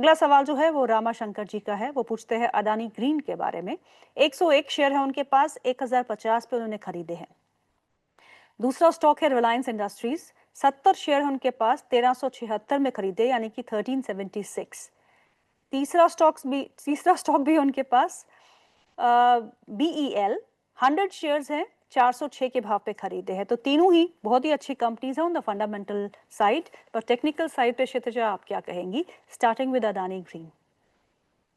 अगला सवाल जो है वो रामाशंकर जी का है। वो पूछते हैं अदानी ग्रीन के बारे में। 101 शेयर है उनके पास, 1050 पे उन्होंने खरीदे हैं। दूसरा स्टॉक है रिलायंस इंडस्ट्रीज, 70 शेयर है उनके पास, 1376 में खरीदे, यानी कि 1376। तीसरा स्टॉक भी है उनके पास, BEL, 100 शेयर्स हैं, 406 के भाव पे खरीदे हैं। तो तीनों ही बहुत ही अच्छी कंपनीज हैं ऑन द फंडामेंटल साइड, पर टेक्निकल साइड पे क्षितिजा आप क्या कहेंगी, starting with Adani green?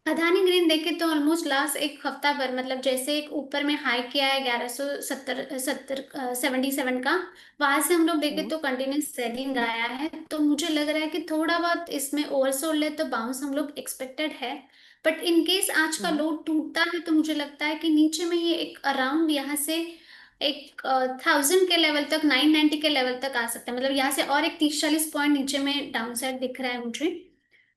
Adani green देखे तो ऑलमोस्ट लास्ट एक हफ्ता भर मतलब जैसे एक ऊपर में हाई किया है 1177 का। वहां से हम लोग देखे हम्म। तो कंटिन्यूस सेलिंग आया है, तो मुझे लग रहा है कि थोड़ा बहुत इसमें ओवरसोल्ड है तो बाउंस हम लोग एक्सपेक्टेड है। बट इन केस आज का हम्म। लो टूटता है तो मुझे लगता है कि नीचे में ये एक अराउंड यहाँ से एक 1000 के लेवल तक, 990 के लेवल तक आ सकता है। मतलब यहाँ से और एक 30-40 पॉइंट नीचे में डाउन साइड दिख रहा है मुझे।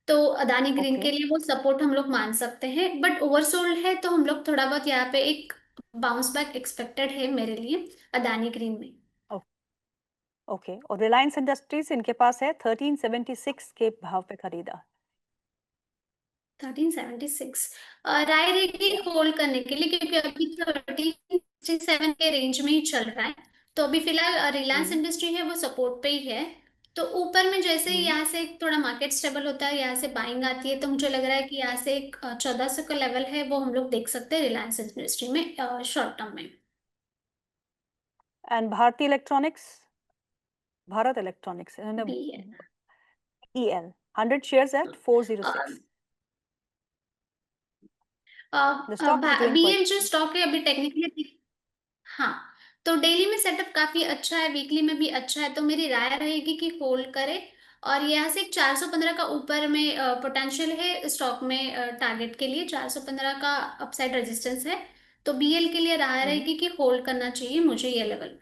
तो अदानी ग्रीन ओके। के लिए वो सपोर्ट हम लोग मान सकते हैं, बट ओवरसोल्ड है तो हम लोग थोड़ा बहुत यहाँ पे एक बाउंस बैक एक्सपेक्टेड है मेरे लिए अदानी ग्रीन में। ओके, और रिलायंस इंडस्ट्रीज इनके पास है, 1376 के भाव पे खरीदा। 1376 राय रहेगी या। होल्ड करने के लिए, क्योंकि अभी 1367 के रेंज में ही चल रहा है। तो अभी फिलहाल रिलायंस हम्म। इंडस्ट्री है वो सपोर्ट पे ही है। तो ऊपर में जैसे ही हम्म। यहाँ से थोड़ा मार्केट स्टेबल होता है, यहाँ से बाइंग आती है, तो मुझे लग रहा है कि यहाँ से एक 1400 का लेवल है वो हम लोग देख सकते हैं रिलायंस इंडस्ट्री में शॉर्ट टर्म में। And Bharti electronics, Bharat electronics, इन्होंने बी है। EL, 100 shares at 406. The stock is doing quite BL जो स्टॉक है अभी टेक्निकली, हाँ, तो डेली में सेटअप काफी अच्छा है, वीकली में भी अच्छा है, तो मेरी राय रहेगी कि होल्ड करे। और यहाँ से 415 का ऊपर में पोटेंशियल है स्टॉक में, टारगेट के लिए 415 का अपसाइड रेजिस्टेंस है। तो बीएल के लिए राय हम्म। रहेगी कि होल्ड करना चाहिए मुझे ये लेवल।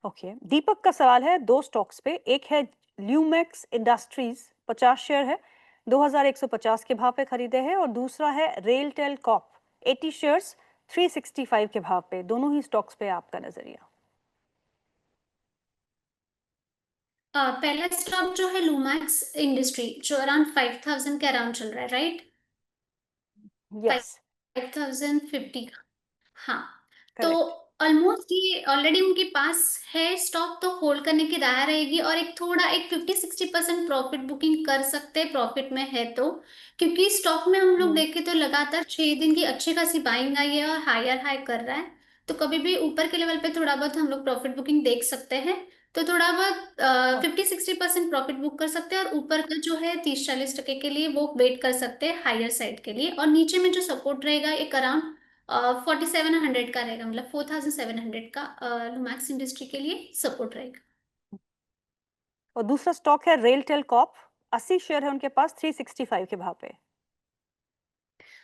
ओके, दीपक का सवाल है दो स्टॉक्स पे। एक है ल्यूमैक्स इंडस्ट्रीज, 50 शेयर है, 2150 के भाव पे खरीदे हैं। और दूसरा है रेलटेल कॉप, 80 शेयर्स, 365 के भाव पे। दोनों ही स्टॉक्स पे आपका नजरिया? पहला स्टॉक जो है लूमैक्स इंडस्ट्री जो अराउंड 5000 के अराउंड चल रहा है, राइट? यस। 5050। हाँ, तो करेक्ट। ऑलमोस्ट ये ऑलरेडी उनके पास है स्टॉक, तो होल्ड करने की राय रहेगी। और एक थोड़ा एक 50-60% प्रॉफिट बुकिंग कर सकते हैं प्रॉफिट में है तो, क्योंकि स्टॉक में हम लोग हम्म। देखें तो लगातार 6 दिन की अच्छी खासी बाइंग आई है और हायर हाई कर रहा है। तो कभी भी ऊपर के लेवल पे थोड़ा बहुत हम लोग प्रॉफिट बुकिंग देख सकते हैं। तो थोड़ा बहुत 50-60% प्रॉफिट बुक कर सकते हैं, और ऊपर का जो है 30-40% के लिए वो वेट कर सकते हैं हायर साइड के लिए। और नीचे में जो सपोर्ट रहेगा एक अराउंड 4700 का रहेगा, मतलब 4700 का लुमैक्स इंडस्ट्री के लिए सपोर्ट रहेगा। और दूसरा स्टॉक है रेलटेल कॉप, 80 शेयर है उनके पास, 365 के भाव पे।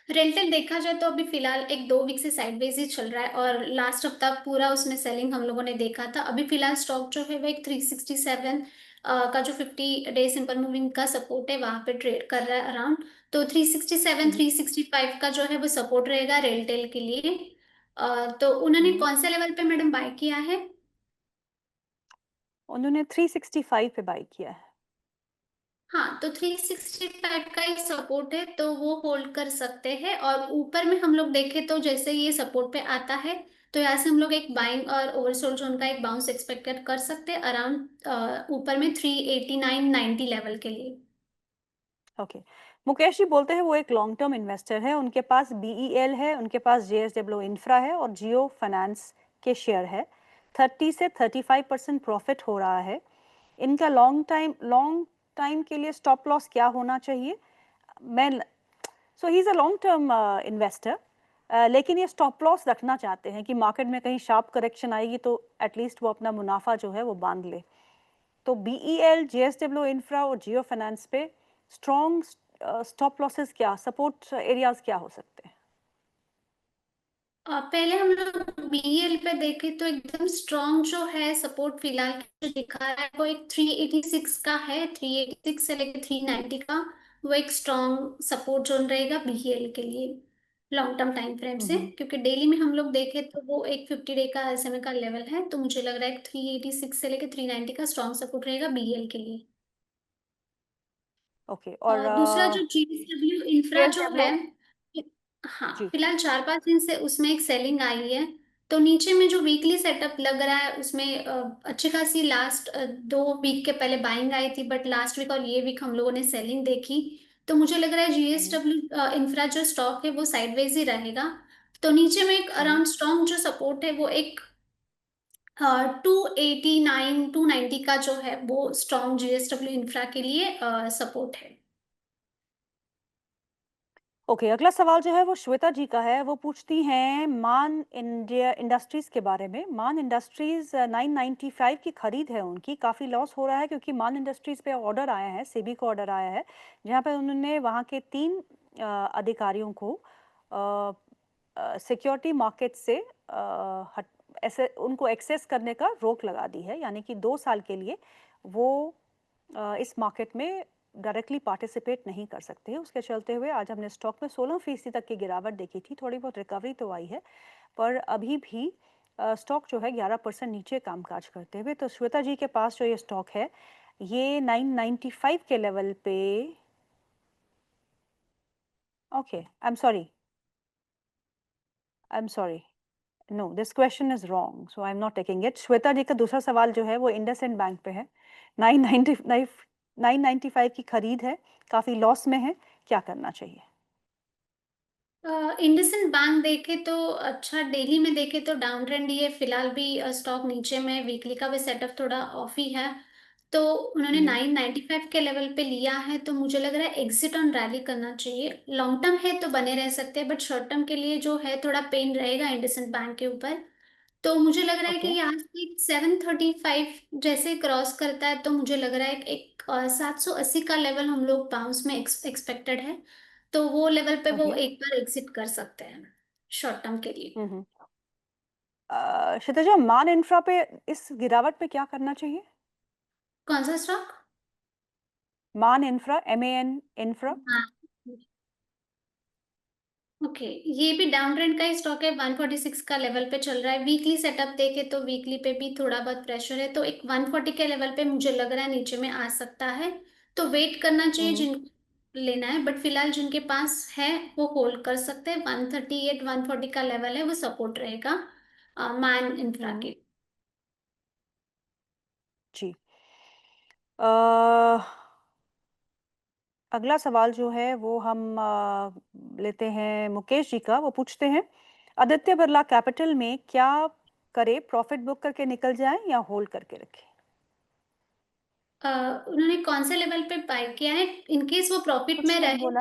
रेंटल देखा जाए तो अभी फिलहाल एक 2 वीक से साइडवेज ही चल रहा है, और लास्ट हफ्ता पूरा उसमें सेलिंग हम लोगों ने देखा था। अभी फिलहाल स्टॉक जो है वो एक 367 का जो 50 डे सिंपल मूविंग का सपोर्ट है वहां पे ट्रेड कर रहा है अराउंड। तो 367 हम्म। 365 का जो है वो सपोर्ट रहेगा रेलटेल के लिए। तो उन्होंने हम्म। कौन से लेवल पे मैडम बाय किया है? उन्होंने 365 पे बाई किया है। हाँ, तो 365 का एक सपोर्ट है तो वो होल्ड कर सकते हैं। और ऊपर में हम लोग देखें तो जैसे ये सपोर्ट पे आता है, तो यहाँ से हम लोग एक बाइंग और ओवरसोल्ड जोन का एक बाउंस एक्सपेक्टेड कर सकते हैं अराउंड ऊपर में 389-90 लेवल के लिए। ओके। मुकेश जी बोलते हैं वो एक लॉन्ग टर्म इन्वेस्टर है, उनके पास BEL है, उनके पास JSW इंफ्रा है और जियो फाइनेंस के शेयर है। 30 से 35% प्रॉफिट हो रहा है इनका। लॉन्ग टाइम के लिए स्टॉप लॉस क्या होना चाहिए? मैं so he is a long term investor, लेकिन ये स्टॉप लॉस रखना चाहते हैं कि मार्केट में कहीं शार्प करेक्शन आएगी तो एटलीस्ट वो अपना मुनाफा जो है वो बांध ले। तो BEL, JSW इंफ्रा और जियो फाइनेंस पे स्ट्रॉन्ग स्टॉप लॉसेस, क्या सपोर्ट एरियाज क्या हो सकते हैं? पहले हम लोग बीएल पे देखें तो एकदम स्ट्रॉन्ग जो है सपोर्ट फिलहाल जो दिखा रहा है वो एक 386 का है, 386 से लेकर 390 का। वो एक स्ट्रॉन्ग सपोर्ट जोन रहेगा बीएल के लिए लॉन्ग टर्म टाइम फ्रेम से, हम्म। क्योंकि डेली में हम लोग देखें तो वो एक 50 डे का एसएमए का लेवल है। तो मुझे लग रहा है 386 से लेकर 390 का स्ट्रॉन्ग सपोर्ट रहेगा बीएल के लिए। ओके, और और दूसरा जो जीएसडब्ल्यू इंफ्रा जो जेएसडब्ल्यू। है, हाँ जी। फिलहाल 4-5 दिन से उसमें एक सेलिंग आई है। तो नीचे में जो वीकली सेटअप लग रहा है उसमें अच्छी खासी लास्ट 2 वीक के पहले बाइंग आई थी, बट लास्ट वीक और ये वीक हम लोगों ने सेलिंग देखी। तो मुझे लग रहा है हम्म। जीएसडब्ल्यू इंफ्रा जो स्टॉक है वो साइडवेज ही रहेगा। तो नीचे में एक हम्म। अराउंड स्ट्रॉन्ग जो सपोर्ट है वो एक 289-290 का जो है वो स्ट्रॉन्ग जीएसडब्ल्यू इंफ्रा के लिए सपोर्ट है। ओके, अगला सवाल जो है वो श्वेता जी का है। वो पूछती हैं मान इंडिया इंडस्ट्रीज के बारे में। मान इंडस्ट्रीज 995 की खरीद है उनकी, काफ़ी लॉस हो रहा है क्योंकि मान इंडस्ट्रीज पे ऑर्डर आया है, सेबी को ऑर्डर आया है, जहाँ पे उन्होंने वहाँ के 3 अधिकारियों को सिक्योरिटी मार्केट से हट ऐसे उनको एक्सेस करने का रोक लगा दी है, यानी कि 2 साल के लिए वो इस मार्केट में डायरेक्टली पार्टिसिपेट नहीं कर सकते हैं। उसके चलते हुए आज हमने स्टॉक में 16% तक की गिरावट देखी थी। थोड़ी बहुत रिकवरी तो आई है, पर अभी भी स्टॉक जो है 11% नीचे कामकाज करते हुए। तो श्वेता जी के पास जो ये स्टॉक है, ये 995 के लेवल पे। Okay, I am sorry, no this question is wrong, so I am not taking it. Shweta ji का दूसरा सवाल जो है वो इंडसइंड बैंक पे है। 995 की खरीद है, काफ़ी लॉस में है, क्या करना चाहिए? इंडसइंड बैंक देखे तो अच्छा, डेली में देखे तो डाउन ट्रेंड ही है फिलहाल भी। स्टॉक नीचे में, वीकली का भी सेटअप थोड़ा ऑफ ही है। तो उन्होंने हम्म। 995 के लेवल पे लिया है, तो मुझे लग रहा है एग्जिट ऑन रैली करना चाहिए। लॉन्ग टर्म है तो बने रह सकते हैं, बट शॉर्ट टर्म के लिए जो है थोड़ा पेन रहेगा इंडसइंड बैंक के ऊपर। तो मुझे लग रहा है कि ओके। यहाँ से 735 जैसे क्रॉस करता है तो मुझे लग रहा है कि एक 780 का लेवल हम लोग बाउंस में एक्सपेक्टेड है। तो वो लेवल पे वो ओके। एक बार एग्जिट कर सकते हैं शॉर्ट टर्म के लिए। हम्म। क्षितिजा, मान इंफ्रा पे इस गिरावट पे क्या करना चाहिए? कौन सा स्टॉक? मान इंफ्रा, MAN इंफ्रा। हाँ, ओके। ये भी डाउन ट्रेंड का ही स्टॉक है, 146 का लेवल पे चल रहा है। वीकली सेटअप देखे तो वीकली पे भी थोड़ा बहुत प्रेशर है, तो एक 140 के लेवल पे मुझे लग रहा है नीचे में आ सकता है। तो वेट करना चाहिए हम्म। जिनको लेना है, बट फिलहाल जिनके पास है वो होल्ड कर सकते हैं। 138-140 का लेवल है वो सपोर्ट रहेगा मान इंफ्रा हम्म। के। जी। अह, अगला सवाल जो है वो हम लेते हैं मुकेश जी का। वो पूछते हैं आदित्य बिरला कैपिटल में क्या करे, प्रॉफिट बुक करके निकल जाए या होल्ड करके रखे? उन्होंने कौन से लेवल पे बाय किया है? इनकेस वो प्रॉफिट कुछ में नहीं रहे, बोला।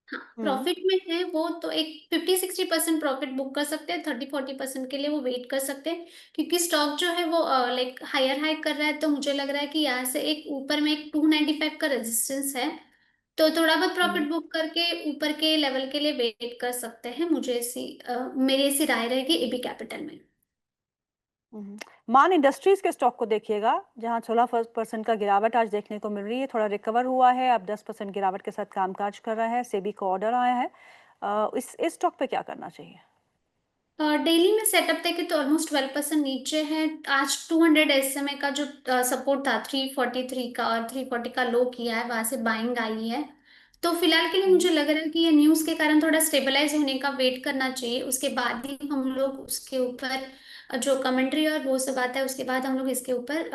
हाँ हम्म। प्रॉफिट में है वो तो एक 50-60% प्रॉफिट बुक कर सकते हैं। 30-40% के लिए वो वेट कर सकते हैं, क्योंकि स्टॉक जो है वो लाइक हायर हाई कर रहा है। तो मुझे लग रहा है कि यहाँ से एक ऊपर में एक 295 का रेजिस्टेंस है। तो थोड़ा बहुत हम्म। प्रॉफिट बुक करके ऊपर के लेवल के लिए वेट कर सकते हैं। मुझे मेरी ऐसी राय रहेगी एबी कैपिटल में। मान इंडस्ट्रीज के स्टॉक को देखिएगा, जहां 16% का गिरावट आज देखने को मिल रही है। थोड़ा रिकवर हुआ है, अब 10% गिरावट के साथ कामकाज कर रहा है, सेबी को ऑर्डर आया है। इस स्टॉक पे क्या करना चाहिए? डेली में सेटअप देखे तो ऑलमोस्ट 12% नीचे है। आज 200 एसएमए का जो सपोर्ट था 343 का, और 340 का लो किया है, वहां से बाइंग आई है। तो फिलहाल के लिए हम्म। मुझे लग रहा है कि ये न्यूज के कारण थोड़ा स्टेबलाइज होने का वेट करना चाहिए। उसके बाद ही हम लोग उसके ऊपर जो कमेंट्री और वो सब आता है, उसके बाद हम लोग इसके ऊपर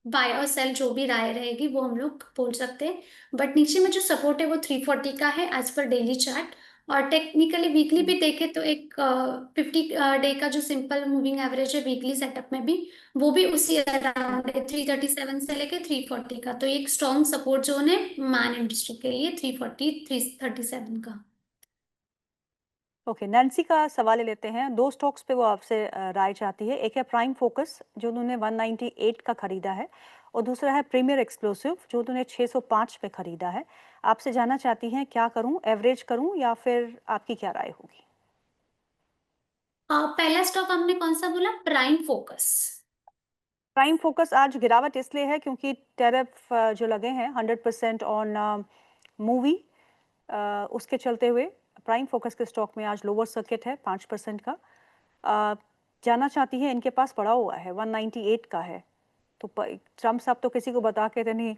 बाय और सेल जो भी राय रहेगी वो हम लोग बोल सकते हैं। बट नीचे में जो सपोर्ट है वो 340 का है एज पर डेली चार्ट। और टेक्निकली वीकली हम्म। भी देखे तो एक 50 डे का जो सिंपल मूविंग एवरेज है वीकली सेटअप में भी, वो भी उसी हम्म। अराउंड है 337 से लेके 340 का। तो एक स्ट्रॉन्ग सपोर्ट जोन है मान इंडस्ट्री के लिए 340-337 का। ओके, नैन्सी का सवाल ले लेते हैं। दो स्टॉक्स पे वो आपसे राय चाहती है। एक है प्राइम फोकस, जो उन्होंने 198 का खरीदा है, और दूसरा है प्रीमियर एक्सप्लोसिव, जो उन्होंने 605 पे खरीदा है। आपसे जानना चाहती हैं क्या करूं, एवरेज करूं या फिर आपकी क्या राय होगी? पहला स्टॉक हमने कौन सा बोला? Prime focus. प्राइम फोकस आज गिरावट इसलिए है क्योंकि टैरिफ जो लगे हैं 100% ऑन मूवी, उसके चलते हुए प्राइम फोकस के स्टॉक में आज लोअर सर्किट है 5% का। अ, जानना चाहती है, इनके पास पड़ा हुआ है 198 का है, तो ट्रम्प साहब तो किसी को बता के नहीं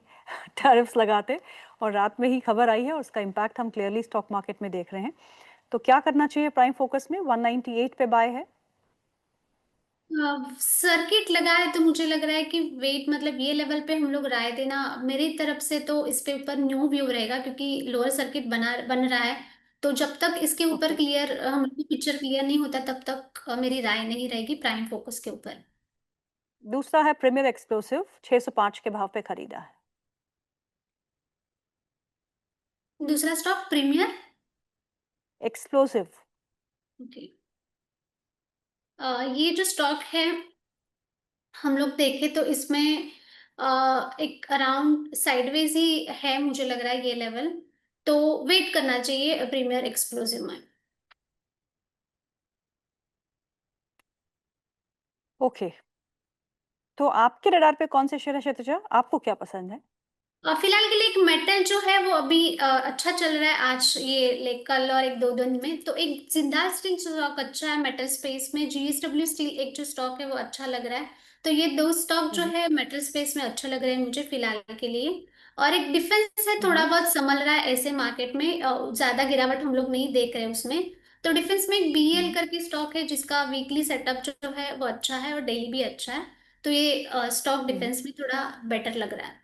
टैरिफ्स लगाते, और रात में ही खबर आई है और उसका इम्पैक्ट हम क्लियरली स्टॉक मार्केट में देख रहे हैं। तो क्या करना चाहिए प्राइम फोकस में? 198 पे बाय है। सर्किट लगा है तो मुझे लग रहा है कि वेट, मतलब ये लेवल पे हम लोग राय देना मेरी तरफ से तो इस पे ऊपर न्यू व्यू रहेगा, क्योंकि लोअर सर्किट बन रहा है। तो जब तक इसके ऊपर ओके। क्लियर हम लोग को पिक्चर क्लियर नहीं होता तब तक मेरी राय नहीं रहेगी प्राइम फोकस के ऊपर। दूसरा है प्रीमियर एक्सप्लोसिव, 605 के भाव पे खरीदा है। दूसरा स्टॉक प्रीमियर। एक्सप्लोसिव। ओके। ये जो स्टॉक है हम लोग देखें तो इसमें एक अराउंड साइडवेज ही है, मुझे लग रहा है ये लेवल। तो वेट करना चाहिए प्रीमियर एक्सप्लोसिव में। ओके, तो आपके रडार पे कौन से शेयर है क्षितिजा? आपको क्या पसंद है? फिलहाल के लिए एक मेटल जो है वो अभी अच्छा चल रहा है आज, ये लाइक कल और एक दो दिन में। तो एक जिंदाल स्टील स्टॉक अच्छा है मेटल स्पेस में। जीएसडब्ल्यू स्टील एक जो स्टॉक है वो अच्छा लग रहा है। तो ये दो स्टॉक जो हम्म। है मेटल स्पेस में अच्छा लग रहा है मुझे फिलहाल के लिए। और एक डिफेंस है, थोड़ा हम्म। बहुत संभल रहा है ऐसे मार्केट में, ज्यादा गिरावट हम लोग नहीं देख रहे हैं उसमें। तो डिफेंस में एक बीएल हम्म। करके स्टॉक है जिसका वीकली सेटअप जो है वो अच्छा है और डेली भी अच्छा है। तो ये स्टॉक हम्म। डिफेंस में थोड़ा बेटर लग रहा है।